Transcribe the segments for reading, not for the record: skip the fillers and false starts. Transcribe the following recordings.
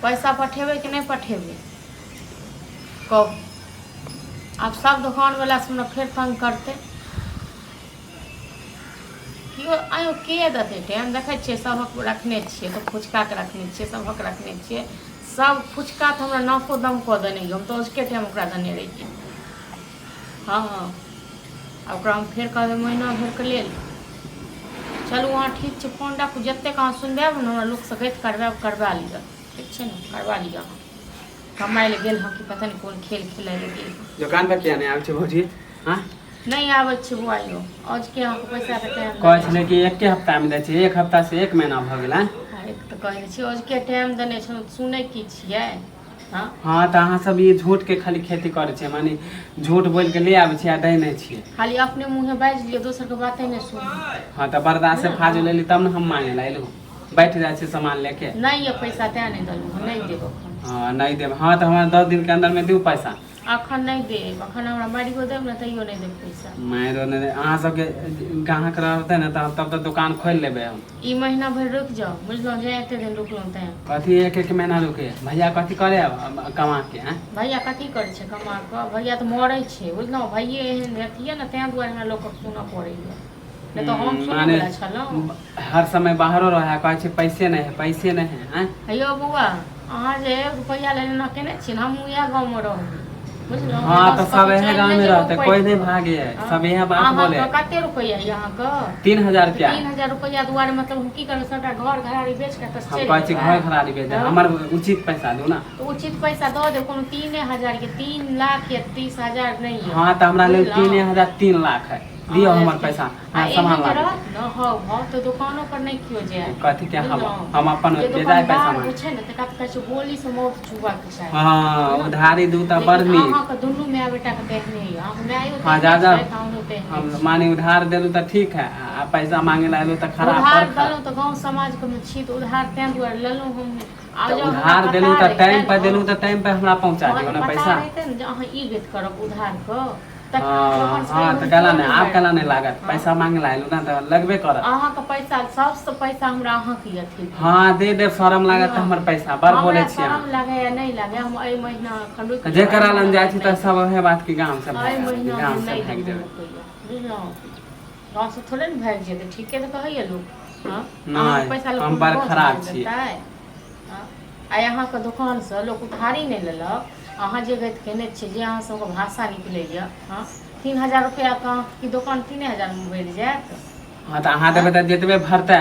पैसा पठेबे कि नहीं पठेबे कब अब सब दुकान वाला से फिर तंग करते कियो आयो के देते टाइम देखे छे सबक रखने छे तो फुचका के रखने छे सबक रखने छे सब फुचका तो हमरा नाको दम को देने हम तो उसके टाइम ओकरा देने रहिए। हाँ अब ओकरा हम फिर कह महीना भर के लेल चलू वहाँ ठीक है फोन डाकू जते कहाँ सुनबे ना लोक से गति करवा लिअ ठीक है ना करवा लिअ कमाई ले गेल कि पता नहीं कौन खेल खेले ले गेल दुकान पर क्या नहीं आवे छे भौजी। हां नहीं आवे छे बुआइयो आज के अहाँ के पैसा के टाइम कहै छले कि एक हफ्ता में दै छै एक हफ्ता से एक महीना भ गेल। एक तो कहै छी आज के टाइम देने छ सुनै की छियै। हां त अहाँ सब ये झूठ के खाली खेती करे छे माने झूठ बोल के ले आवे छे आ दै नै छिए खाली अपने मुंह बाज लियो दोसर के बातें नै सुन। हां त बर्दाश्त से फाज लेली तब न हम मांगे लाइलो बैठ जाए छे सामान लेके नहीं ये पैसा ते नहीं दलू नहीं देबो। हां नहीं देब। हां त हमरा 10 दिन के अंदर में दू पैसा अखन नहीं देब अखन हमरा मारियो देब न तइयो नहीं देब पैसा मारो ने अहाँ सब के ग्राहक रहते न तब तो दुकान खोल लेबे हम ई महीना भर रुक जाओ बुझलो जे एते दिन रुकलो त कथी एक महीना रुके भैया कथी करे कमा के हैं भैया कथी करे छे कमा के भैया तो मरै छे बुझलो भैये एहन रहतिए न तै दुआरे हमरा लोक सुन पड़ैया नहीं तो हम सुने वाला छलो हर समय बाहरो रहा कहै छे पैसे नहीं है हैं हेयो बुआ अहाँ जे रुपया लेना केने छी हम या गांव में रहू बुझलो। हां तो सब यही गांव में रहते कोई नहीं भागे है सब यह बात बोले। अहाँ कते रुपया यहां का 3000 रुपया 3000 रुपया दुआरे मतलब हम की करब सबटा घर घराड़ी बेच के त चल कहै छी घर घराड़ी बेच दे हमर उचित पैसा दो ना तो उचित पैसा दो दे कोनो 3000 के 3 लाख या 30000 नहीं है। हां त हमरा ले 3000 3 लाख है दियो हमर पैसा सामान ला न हो हो तो दुकानों पर नहीं कियो जाए कथी के हम अपन दे जाए पैसा में पूछे न त कत कहै बोली से मौत छुआ के चाहे। हां उधारी दू त बरनी अहाँ के दुनु में बेटा के देखने है हम में आयो हां ज्यादा हम माने उधार देलू त ठीक है आ पैसा मांगे लालो त खराब उधार दलो त गांव समाज के में छी त उधार तें दुआरे लेलो हम उधार देलू त टाइम पे देलू त टाइम पे हमरा पहुंचा दियो ना पैसा अहाँ ई गत करब उधार को हां त कला नहीं आप कला नहीं लागत पैसा मांगे लाइलो ना त लगबे कर अहाँ के पैसा सबसे पैसा हमरा अहाँ के अथी। हां दे दे शरम लागत त हमर पैसा बर बोले छी शरम लागे या नहीं लागे हम ए महीना खंडू जे करालन जाय छी त सब है बात की गांव से ए महीना गांव से नहीं भाग देबे जाबे बुझलो गांव से थोड़े न भाग जेते ठीके त कहैया लोग। हां नहीं पैसा हम बड़ खराब छी आ यहाँ के दुकान से लोग उधारी नहीं लेलक अहाँ जे गत केने छी जे अहाँ सबके भाषा निकलैया। हां 3000 रुपया की दुकान 3000 में बढ़ जात। हां त अहाँ देबे त जतबे भरते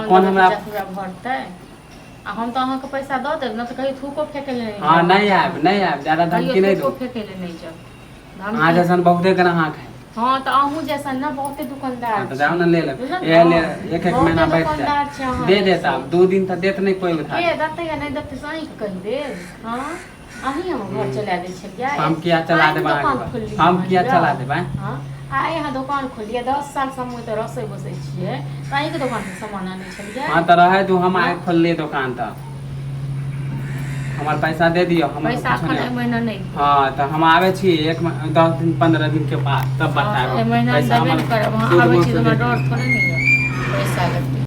कौन हमरा भरते हम तो अहाँ के पैसा द देब न त कहीं थूको फेके ले नहीं। हां नहीं आब ज्यादा धमकी नहीं दो फेके ले नहीं जाओ हां जैसन बहुते ग्राहक है। हां तो आहू जैसा ना बहुते दुकानदार तो जाओ ना ले ले एक महीना बैठ जाए दे देता 2 दिन तक देत नहीं कोई उधार के दते या नहीं दते सही कह दे। हां अही हम घर चला दे छलिया हम किया चला देबा हम किया चला देबा। हां आ यहाँ दुकान खोलिए 10 साल से हम तो रसोई बसै छिए कहीं के दुकान से सामान आने छलिया। हां त रहे तू हम आए खोल ले दुकान त हमार पैसा दे दियो हम पैसा अखन महीना नहीं। हां त हम आवे छी 10 दिन 15 दिन के बाद तब बताएब पैसा हम देबे करब। हां आवे छी त डर थोड़े नहीं पैसा लगते।